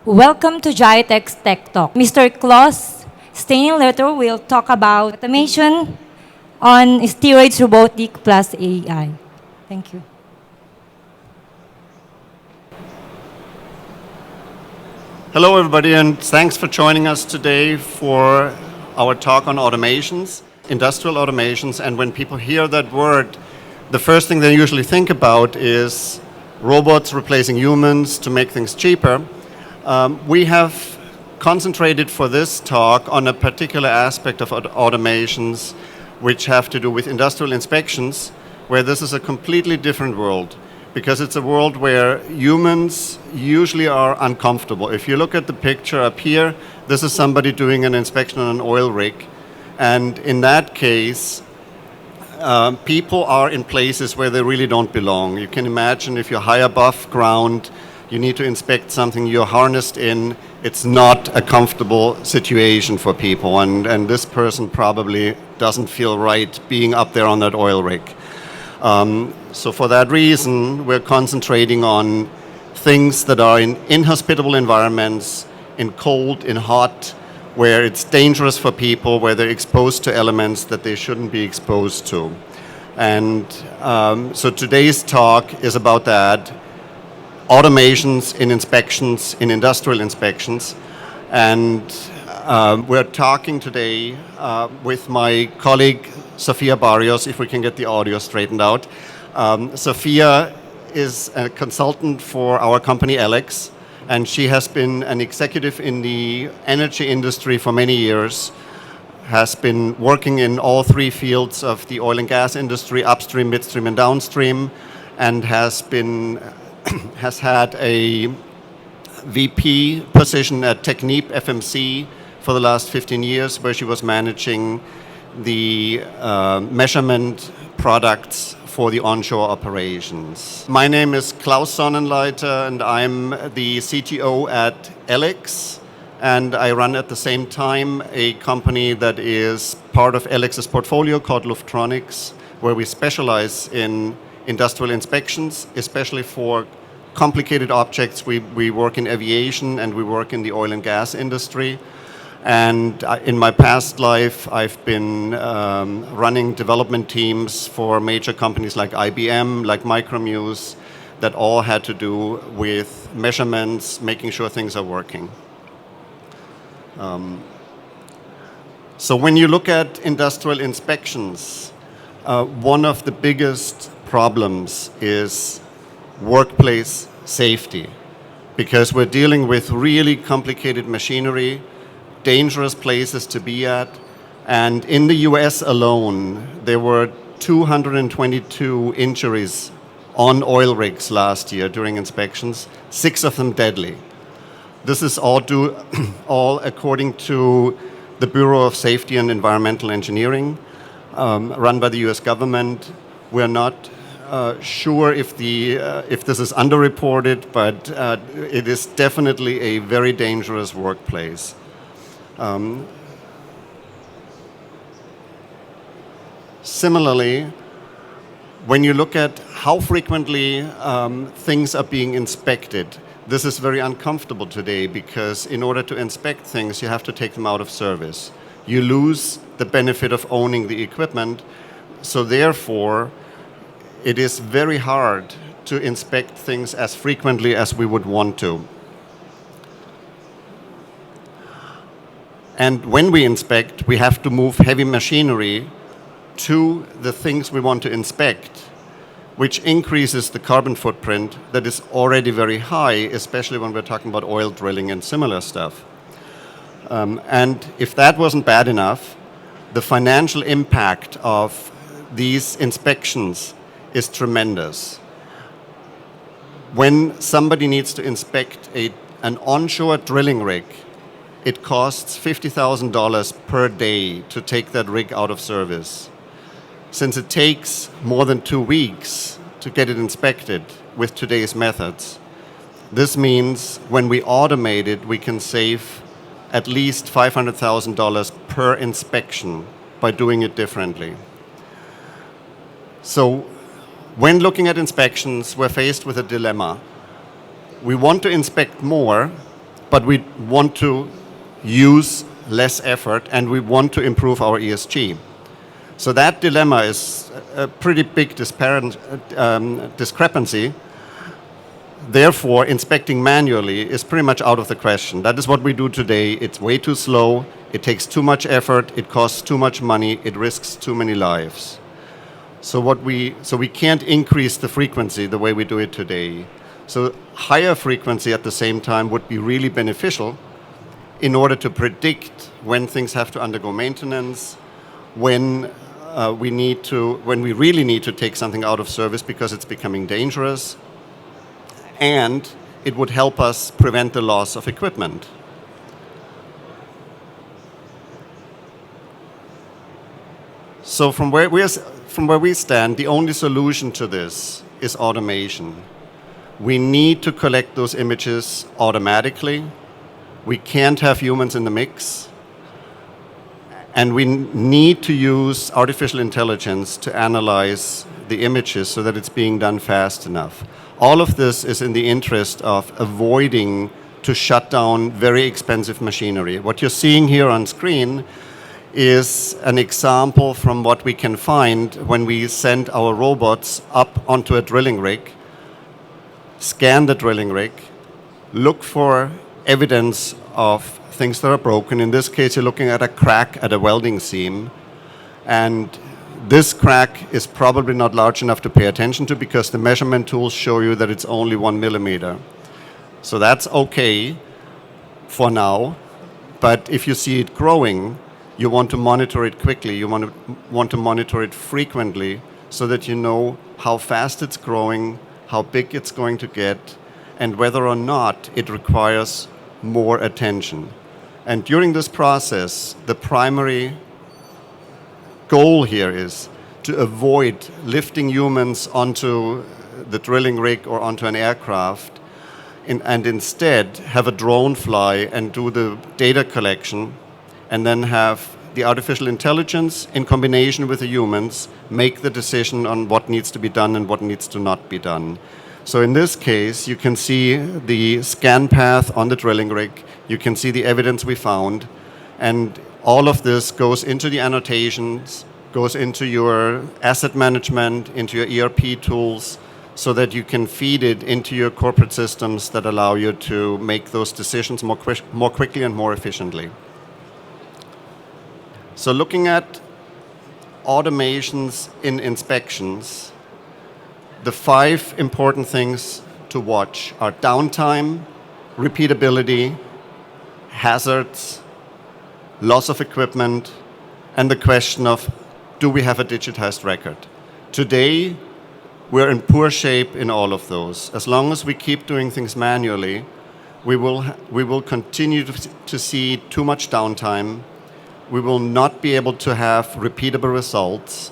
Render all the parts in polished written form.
Welcome to Gitex TechTalk. Mr. Klaus Sonnenleiter will talk about automation on steroids, robotics plus AI. Thank you. Hello, everybody, and thanks for joining us today for our talk on automations, industrial automations. And when people hear that word, the first thing they usually think about is robots replacing humans to make things cheaper. We have concentrated for this talk on a particular aspect of automations which have to do with industrial inspections, where this is a completely different world, because it's a world where humans usually are uncomfortable. If you look at the picture up here, this is somebody doing an inspection on an oil rig. And in that case, people are in places where they really don't belong. You can imagine if you're high above ground, you need to inspect something, you're harnessed in, it's not a comfortable situation for people. And this person probably doesn't feel right being up there on that oil rig. So for that reason, we're concentrating on things that are in inhospitable environments, in cold, in hot, where it's dangerous for people, where they're exposed to elements that they shouldn't be exposed to. And so today's talk is about that, automations in inspections, in industrial inspections. And we're talking today with my colleague, Sophia Barrios, if we can get the audio straightened out. Sophia is a consultant for our company, ELEKS, and she has been an executive in the energy industry for many years, has been working in all three fields of the oil and gas industry, upstream, midstream, and downstream, and has had a VP position at Technip FMC for the last 15 years, where she was managing the measurement products for the onshore operations. My name is Klaus Sonnenleiter, and I'm the CTO at ELEKS, and I run at the same time a company that is part of ELEKS's portfolio called Luftronix, where we specialize in industrial inspections, especially for complicated objects. We work in aviation and we work in the oil and gas industry. And in my past life, I've been running development teams for major companies like IBM, like Micromuse, that all had to do with measurements, making sure things are working. So when you look at industrial inspections, one of the biggest problems is workplace safety, because we're dealing with really complicated machinery, dangerous places to be at. And in the US alone, there were 222 injuries on oil rigs last year during inspections, 6 of them deadly. This is all according to the Bureau of Safety and Environmental Engineering, run by the US government. We're not sure if this is underreported, but it is definitely a very dangerous workplace. Similarly, when you look at how frequently things are being inspected, this is very uncomfortable today, because in order to inspect things, you have to take them out of service. You lose the benefit of owning the equipment, so therefore, it is very hard to inspect things as frequently as we would want to. And when we inspect, we have to move heavy machinery to the things we want to inspect, which increases the carbon footprint that is already very high, especially when we're talking about oil drilling and similar stuff. And if that wasn't bad enough, the financial impact of these inspections is tremendous. When somebody needs to inspect an onshore drilling rig, it costs $50,000 per day to take that rig out of service. Since it takes more than 2 weeks to get it inspected with today's methods, this means when we automate it, we can save at least $500,000 per inspection by doing it differently. So when looking at inspections, we're faced with a dilemma. We want to inspect more, but we want to use less effort, and we want to improve our ESG. So that dilemma is a pretty big discrepancy. Therefore, inspecting manually is pretty much out of the question. That is what we do today. It's way too slow, it takes too much effort, it costs too much money, it risks too many lives. So we can't increase the frequency the way we do it today. So higher frequency at the same time would be really beneficial in order to predict when things have to undergo maintenance, when we really need to take something out of service because it's becoming dangerous, and it would help us prevent the loss of equipment. So from where we stand, the only solution to this is automation. We need to collect those images automatically. We can't have humans in the mix. And we need to use artificial intelligence to analyze the images so that it's being done fast enough. All of this is in the interest of avoiding to shut down very expensive machinery. What you're seeing here on screen is an example from what we can find when we send our robots up onto a drilling rig, scan the drilling rig, look for evidence of things that are broken. In this case, you're looking at a crack at a welding seam, and this crack is probably not large enough to pay attention to because the measurement tools show you that it's only 1 millimeter. So that's okay for now, but if you see it growing, you want to monitor it quickly, you want to monitor it frequently so that you know how fast it's growing, how big it's going to get, and whether or not it requires more attention. And during this process, the primary goal here is to avoid lifting humans onto the drilling rig or onto an aircraft and instead have a drone fly and do the data collection and then have the artificial intelligence in combination with the humans make the decision on what needs to be done and what needs to not be done. So in this case, you can see the scan path on the drilling rig, you can see the evidence we found, and all of this goes into the annotations, goes into your asset management, into your ERP tools, so that you can feed it into your corporate systems that allow you to make those decisions more quickly and more efficiently. So looking at automations in inspections, the 5 important things to watch are downtime, repeatability, hazards, loss of equipment, and the question of, do we have a digitized record? Today, we're in poor shape in all of those. As long as we keep doing things manually, we will continue to see too much downtime. We will not be able to have repeatable results.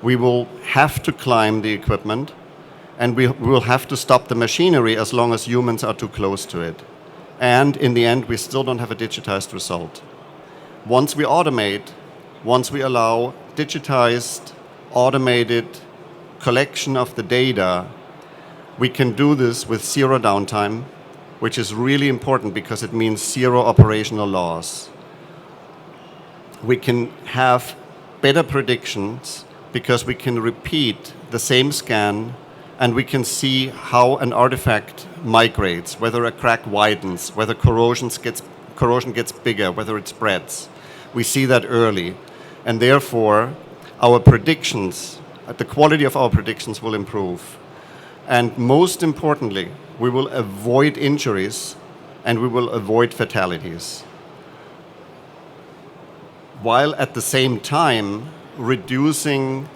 We will have to climb the equipment, and we will have to stop the machinery as long as humans are too close to it. And in the end, we still don't have a digitized result. Once we automate, once we allow digitized, automated collection of the data, we can do this with 0 downtime, which is really important because it means 0 operational loss. We can have better predictions because we can repeat the same scan and we can see how an artifact migrates, whether a crack widens, whether corrosion gets bigger, whether it spreads. We see that early, and therefore our predictions, the quality of our predictions will improve. And most importantly, we will avoid injuries and we will avoid fatalities, while at the same time reducing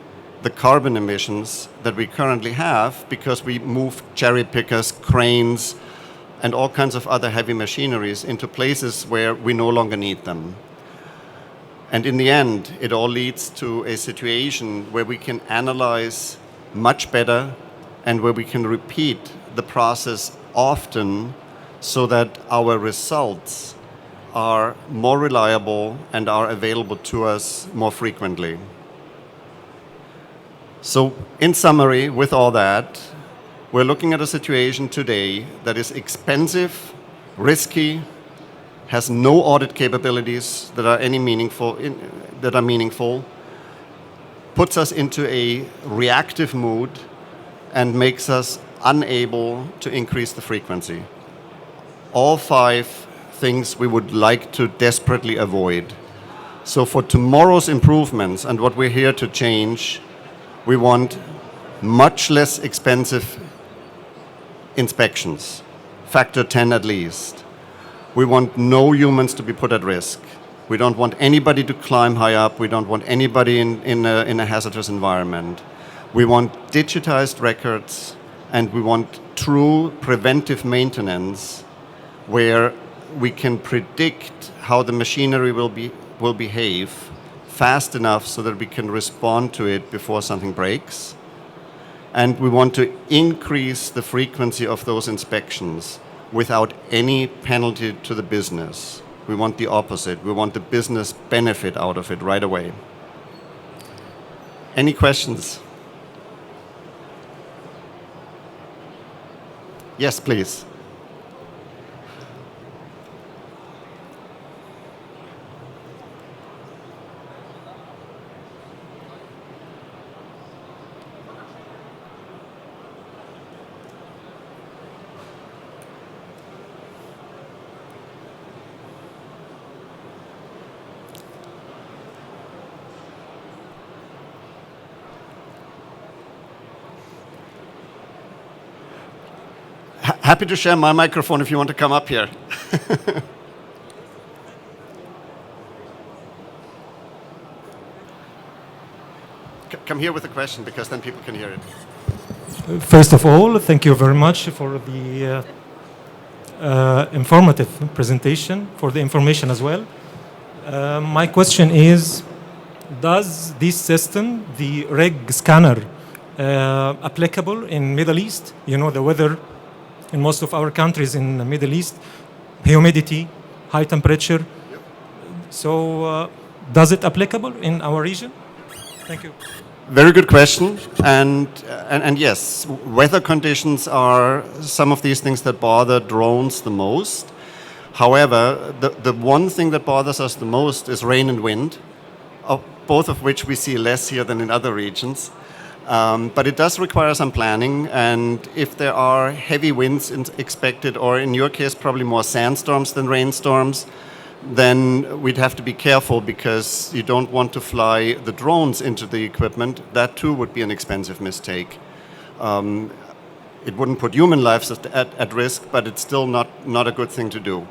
the carbon emissions that we currently have because we move cherry pickers, cranes, and all kinds of other heavy machineries into places where we no longer need them. And in the end, it all leads to a situation where we can analyze much better and where we can repeat the process often so that our results are more reliable and are available to us more frequently. So in summary, with all that, we're looking at a situation today that is expensive, risky, has no audit capabilities that are meaningful, puts us into a reactive mood, and makes us unable to increase the frequency. All 5 things we would like to desperately avoid. So for tomorrow's improvements and what we're here to change, we want much less expensive inspections, factor 10 at least. We want no humans to be put at risk. We don't want anybody to climb high up. We don't want anybody in a hazardous environment. We want digitized records, and we want true preventive maintenance where we can predict how the machinery will behave fast enough so that we can respond to it before something breaks. And we want to increase the frequency of those inspections without any penalty to the business. We want the opposite. We want the business benefit out of it right away. Any questions? Yes, please. Happy to share my microphone if you want to come up here. Come here with a question, because then people can hear it. First of all, thank you very much for the informative presentation, for the information as well. My question is, does this system, the reg scanner, applicable in Middle East? You know, the weather in most of our countries in the Middle East, humidity, high temperature. Yep. So does it applicable in our region? Thank you. Very good question. And yes, weather conditions are some of these things that bother drones the most. However, the one thing that bothers us the most is rain and wind, both of which we see less here than in other regions. But it does require some planning, and if there are heavy winds expected, or in your case probably more sandstorms than rainstorms, then we'd have to be careful, because you don't want to fly the drones into the equipment. That too would be an expensive mistake. It wouldn't put human lives at risk, but it's still not a good thing to do.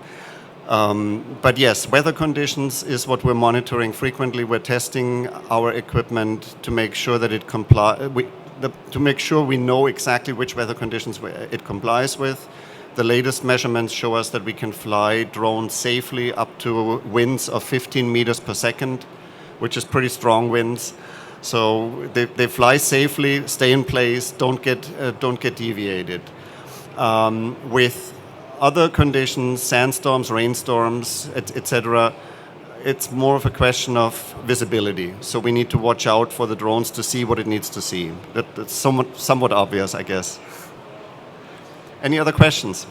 But yes, weather conditions is what we're monitoring frequently. We're testing our equipment to make sure that it to make sure we know exactly which weather conditions it complies with. The latest measurements show us that we can fly drones safely up to winds of 15 meters per second, which is pretty strong winds. So they fly safely, stay in place, don't get deviated. With other conditions, sandstorms, rainstorms, etc., it's more of a question of visibility. So we need to watch out for the drones to see what it needs to see. That's somewhat obvious, I guess. Any other questions?